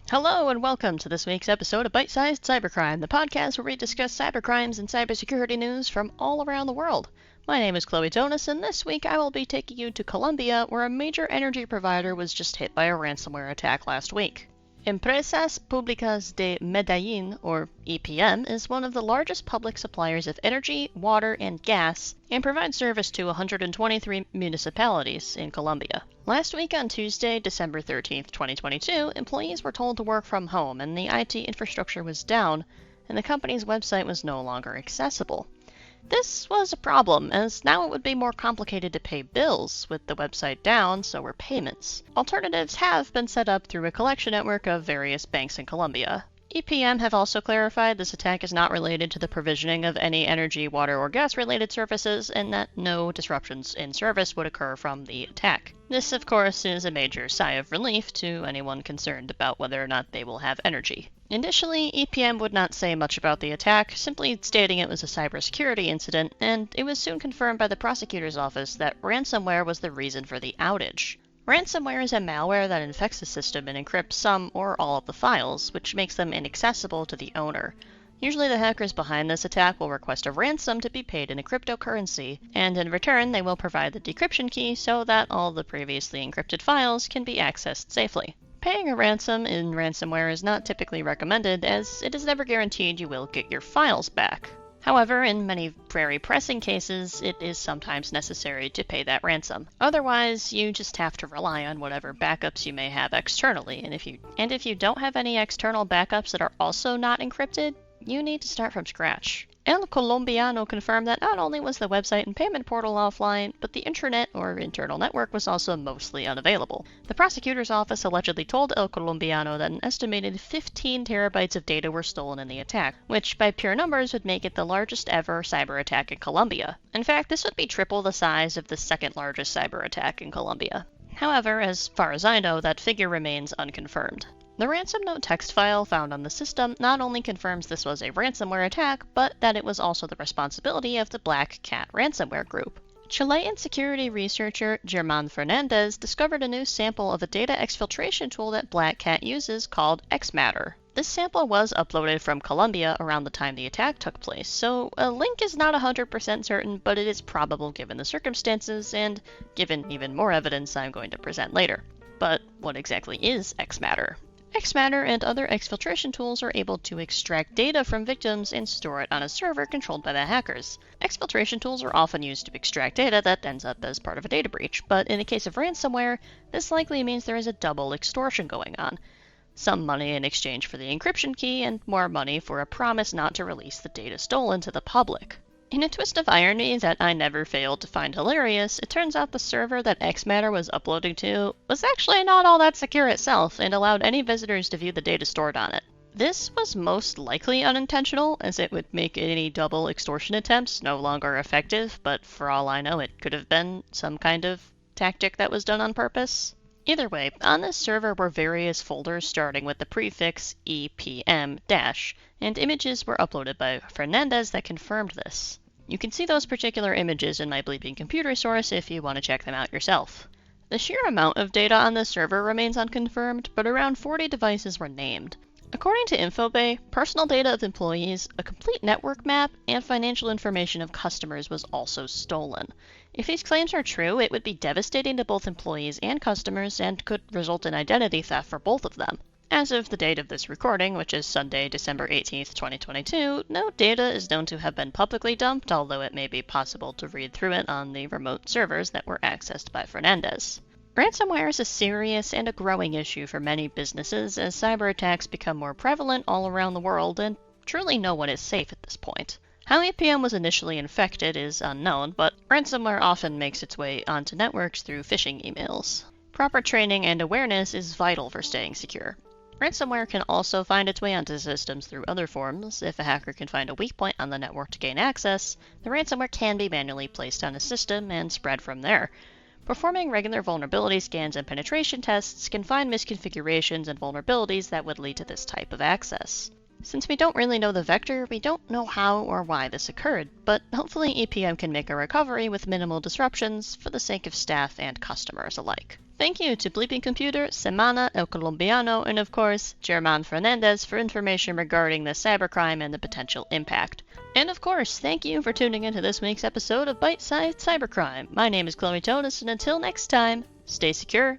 Hello and welcome to this week's episode of Bite-Sized Cybercrime, the podcast where we discuss cybercrimes and cybersecurity news from all around the world. My name is Chloe Jonas, and this week I will be taking you to Colombia, where a major energy provider was just hit by a ransomware attack last week. Empresas Públicas de Medellín, or EPM, is one of the largest public suppliers of energy, water, and gas, and provides service to 123 municipalities in Colombia. Last week on Tuesday, December 13th, 2022, employees were told to work from home and the IT infrastructure was down, and the company's website was no longer accessible. This was a problem, as now it would be more complicated to pay bills. With the website down, so were payments. Alternatives have been set up through a collection network of various banks in Colombia. EPM have also clarified this attack is not related to the provisioning of any energy, water, or gas-related services, and that no disruptions in service would occur from the attack. This, of course, is a major sigh of relief to anyone concerned about whether or not they will have energy. Initially, EPM would not say much about the attack, simply stating it was a cybersecurity incident, and it was soon confirmed by the prosecutor's office that ransomware was the reason for the outage. Ransomware is a malware that infects the system and encrypts some or all of the files, which makes them inaccessible to the owner. Usually the hackers behind this attack will request a ransom to be paid in a cryptocurrency, and in return they will provide the decryption key so that all the previously encrypted files can be accessed safely. Paying a ransom in ransomware is not typically recommended, as it is never guaranteed you will get your files back. However, in many very pressing cases, it is sometimes necessary to pay that ransom. Otherwise, you just have to rely on whatever backups you may have externally, and if you don't have any external backups that are also not encrypted, you need to start from scratch. El Colombiano confirmed that not only was the website and payment portal offline, but the intranet or internal network was also mostly unavailable. The prosecutor's office allegedly told El Colombiano that an estimated 15 terabytes of data were stolen in the attack, which by pure numbers would make it the largest ever cyber attack in Colombia. In fact, this would be triple the size of the second largest cyber attack in Colombia. However, as far as I know, that figure remains unconfirmed. The ransom note text file found on the system not only confirms this was a ransomware attack, but that it was also the responsibility of the Black Cat ransomware group. Chilean security researcher Germán Fernández discovered a new sample of a data exfiltration tool that Black Cat uses called Xmatter. This sample was uploaded from Colombia around the time the attack took place, so a link is not 100% certain, but it is probable given the circumstances and given even more evidence I'm going to present later. But what exactly is Xmatter? Xmatter and other exfiltration tools are able to extract data from victims and store it on a server controlled by the hackers. Exfiltration tools are often used to extract data that ends up as part of a data breach, but in the case of ransomware, this likely means there is a double extortion going on. Some money in exchange for the encryption key, and more money for a promise not to release the data stolen to the public. In a twist of irony that I never failed to find hilarious, it turns out the server that Xmatter was uploading to was actually not all that secure itself and allowed any visitors to view the data stored on it. This was most likely unintentional, as it would make any double extortion attempts no longer effective, but for all I know it could have been some kind of tactic that was done on purpose. Either way, on this server were various folders starting with the prefix EPM-, and images were uploaded by Fernandez that confirmed this. You can see those particular images in my bleeping computer source if you want to check them out yourself. The sheer amount of data on this server remains unconfirmed, but around 40 devices were named. According to Infobay, personal data of employees, a complete network map, and financial information of customers was also stolen. If these claims are true, it would be devastating to both employees and customers and could result in identity theft for both of them. As of the date of this recording, which is Sunday, December 18th, 2022, no data is known to have been publicly dumped, although it may be possible to read through it on the remote servers that were accessed by Fernandez. Ransomware is a serious and a growing issue for many businesses as cyber attacks become more prevalent all around the world, and truly no one is safe at this point. How EPM was initially infected is unknown, but ransomware often makes its way onto networks through phishing emails. Proper training and awareness is vital for staying secure. Ransomware can also find its way onto systems through other forms. If a hacker can find a weak point on the network to gain access, the ransomware can be manually placed on a system and spread from there. Performing regular vulnerability scans and penetration tests can find misconfigurations and vulnerabilities that would lead to this type of access. Since we don't really know the vector, we don't know how or why this occurred, but hopefully EPM can make a recovery with minimal disruptions for the sake of staff and customers alike. Thank you to Bleeping Computer, Semana, El Colombiano, and of course, German Fernandez for information regarding the cybercrime and the potential impact. And of course, thank you for tuning into this week's episode of Bite-Sized Cybercrime. My name is Chloe Jonas, and until next time, stay secure,